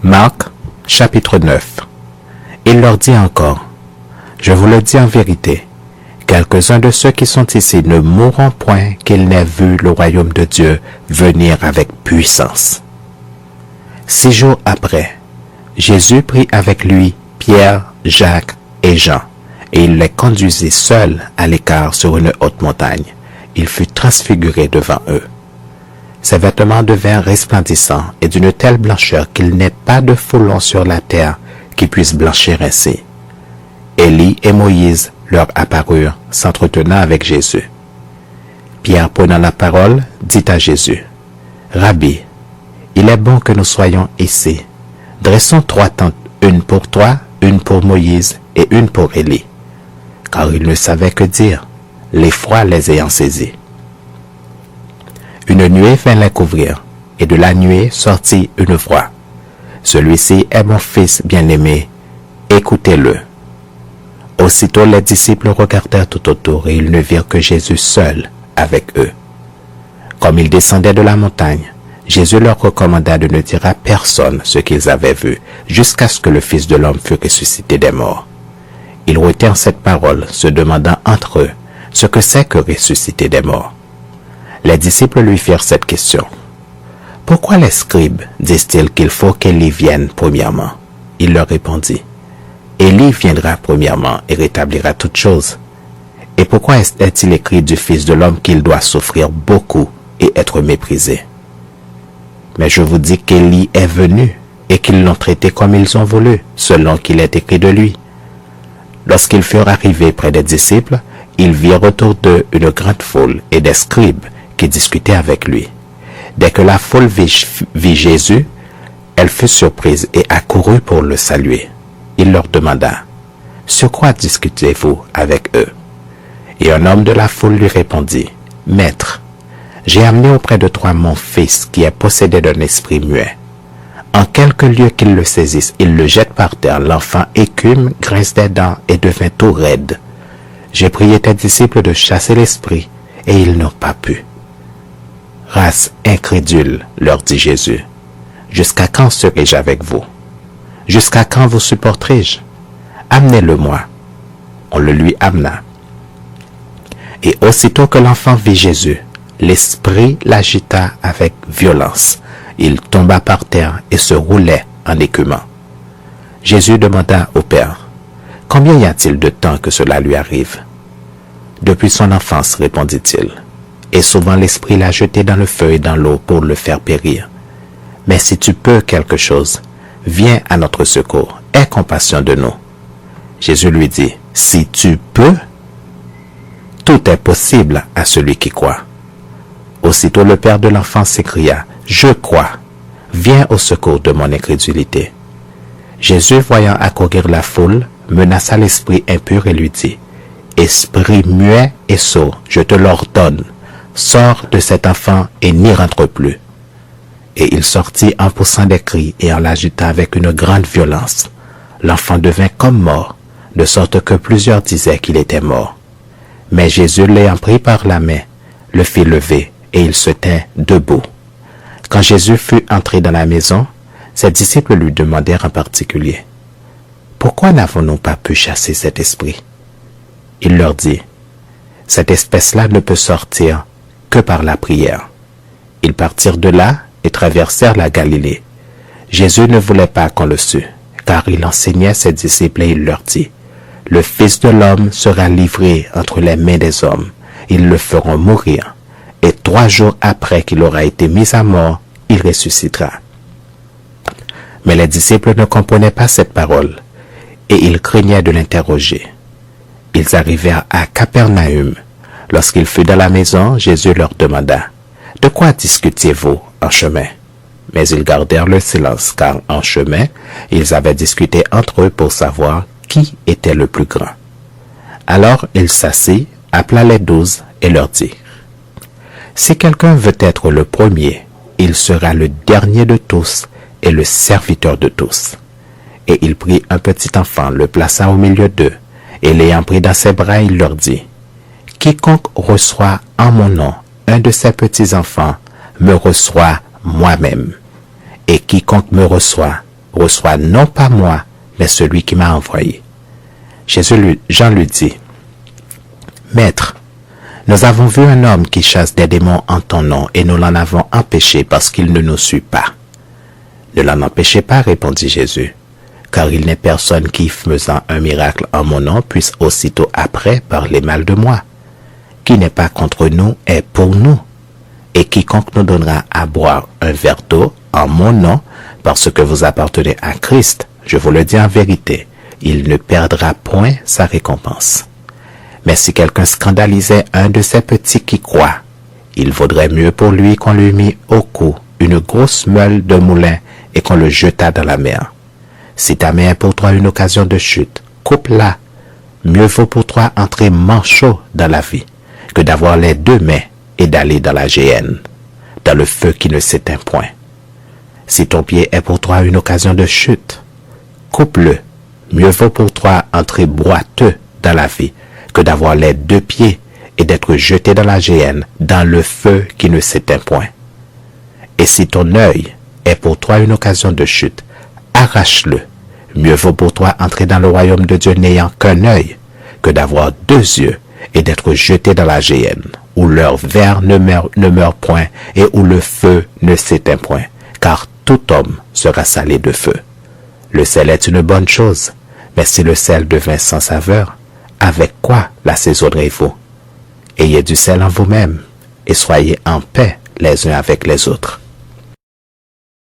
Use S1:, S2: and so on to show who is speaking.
S1: Marc, chapitre 9. Il leur dit encore, « Je vous le dis en vérité, quelques-uns de ceux qui sont ici ne mourront point qu'ils n'aient vu le royaume de Dieu venir avec puissance. » 6 jours après, Jésus prit avec lui Pierre, Jacques et Jean, et il les conduisit seuls à l'écart sur une haute montagne. Il fut transfiguré devant eux. Ses vêtements devinrent resplendissants et d'une telle blancheur qu'il n'est pas de foulon sur la terre qui puisse blanchir ainsi. Élie et Moïse leur apparurent, s'entretenant avec Jésus. Pierre, prenant la parole, dit à Jésus, « Rabbi, il est bon que nous soyons ici. Dressons 3 tentes, une pour toi, une pour Moïse et une pour Élie. » Car il ne savait que dire, l'effroi les ayant saisis. Une nuée vint les couvrir, et de la nuée sortit une voix. « Celui-ci est mon fils bien-aimé, écoutez-le. » Aussitôt les disciples regardèrent tout autour, et ils ne virent que Jésus seul avec eux. Comme ils descendaient de la montagne, Jésus leur recommanda de ne dire à personne ce qu'ils avaient vu, jusqu'à ce que le Fils de l'homme fût ressuscité des morts. Ils retinrent cette parole, se demandant entre eux ce que c'est que ressusciter des morts. Les disciples lui firent cette question. « Pourquoi les scribes disent-ils qu'il faut qu'Élie vienne premièrement ?» Il leur répondit. « Élie viendra premièrement et rétablira toutes choses. Et pourquoi est-il écrit du Fils de l'homme qu'il doit souffrir beaucoup et être méprisé? Mais je vous dis qu'Élie est venu et qu'ils l'ont traité comme ils ont voulu, selon qu'il est écrit de lui. » Lorsqu'ils furent arrivés près des disciples, ils virent autour d'eux une grande foule et des scribes qui discutaient avec lui. Dès que la foule vit Jésus, elle fut surprise et accourut pour le saluer. Il leur demanda, « Sur quoi discutez-vous avec eux ?» Et un homme de la foule lui répondit, « Maître, j'ai amené auprès de toi mon fils qui est possédé d'un esprit muet. En quelque lieu qu'il le saisisse, il le jette par terre. L'enfant écume, grince des dents et devient tout raide. J'ai prié tes disciples de chasser l'esprit, et ils n'ont pas pu. » Race incrédule, leur dit Jésus, jusqu'à quand serai-je avec vous? Jusqu'à quand vous supporterai-je? Amenez-le-moi. On le lui amena. Et aussitôt que l'enfant vit Jésus, l'esprit l'agita avec violence. Il tomba par terre et se roulait en écumant. Jésus demanda au Père, « Combien y a-t-il de temps que cela lui arrive? » « Depuis son enfance, répondit-il. Et souvent l'esprit l'a jeté dans le feu et dans l'eau pour le faire périr. Mais si tu peux quelque chose, viens à notre secours, aie compassion de nous. » Jésus lui dit, « Si tu peux, tout est possible à celui qui croit. » Aussitôt le père de l'enfant s'écria, « Je crois, viens au secours de mon incrédulité. » Jésus, voyant accourir la foule, menaça l'esprit impur et lui dit, « Esprit muet et sourd, je te l'ordonne, sors de cet enfant et n'y rentre plus. » Et il sortit en poussant des cris et en l'agitant avec une grande violence. L'enfant devint comme mort, de sorte que plusieurs disaient qu'il était mort. Mais Jésus, l'ayant pris par la main, le fit lever et il se tint debout. Quand Jésus fut entré dans la maison, ses disciples lui demandèrent en particulier, « Pourquoi n'avons-nous pas pu chasser cet esprit? » Il leur dit, « Cette espèce-là ne peut sortir que par la prière. » Ils partirent de là et traversèrent la Galilée. Jésus ne voulait pas qu'on le sût, car il enseignait ses disciples et il leur dit, « Le Fils de l'homme sera livré entre les mains des hommes. Ils le feront mourir. Et 3 jours après qu'il aura été mis à mort, il ressuscitera. » Mais les disciples ne comprenaient pas cette parole, et ils craignaient de l'interroger. Ils arrivèrent à Capernaüm. Lorsqu'il fut dans la maison, Jésus leur demanda, « De quoi discutiez-vous en chemin? » Mais ils gardèrent le silence, car en chemin, ils avaient discuté entre eux pour savoir qui était le plus grand. Alors il s'assit, appela les 12 et leur dit, « Si quelqu'un veut être le premier, il sera le dernier de tous et le serviteur de tous. » Et il prit un petit enfant, le plaça au milieu d'eux, et l'ayant pris dans ses bras, il leur dit, « Quiconque reçoit en mon nom un de ces petits enfants me reçoit moi-même. Et quiconque me reçoit reçoit non pas moi, mais celui qui m'a envoyé. Jean lui dit, Maître, nous avons vu un homme qui chasse des démons en ton nom et nous l'en avons empêché parce qu'il ne nous suit pas. Ne l'en empêchez pas, répondit Jésus, car il n'est personne qui, faisant un miracle en mon nom, puisse aussitôt après parler mal de moi. Qui n'est pas contre nous est pour nous. Et quiconque nous donnera à boire un verre d'eau en mon nom, parce que vous appartenez à Christ, je vous le dis en vérité, il ne perdra point sa récompense. Mais si quelqu'un scandalisait un de ces petits qui croient, il vaudrait mieux pour lui qu'on lui mît au cou une grosse meule de moulin et qu'on le jetât dans la mer. Si ta main est pour toi une occasion de chute, coupe-la. Mieux vaut pour toi entrer manchot dans la vie que d'avoir les deux mains et d'aller dans la géhenne, dans le feu qui ne s'éteint point. Si ton pied est pour toi une occasion de chute, coupe-le. Mieux vaut pour toi entrer boiteux dans la vie que d'avoir les deux pieds et d'être jeté dans la géhenne, dans le feu qui ne s'éteint point. Et si ton œil est pour toi une occasion de chute, arrache-le. Mieux vaut pour toi entrer dans le royaume de Dieu n'ayant qu'un œil que d'avoir deux yeux et d'être jeté dans la géhenne, où leur ver ne meurt point et où le feu ne s'éteint point, car tout homme sera salé de feu. Le sel est une bonne chose, mais si le sel devint sans saveur, avec quoi l'assaisonnerez-vous? Ayez du sel en vous-même, et soyez en paix les uns avec les autres.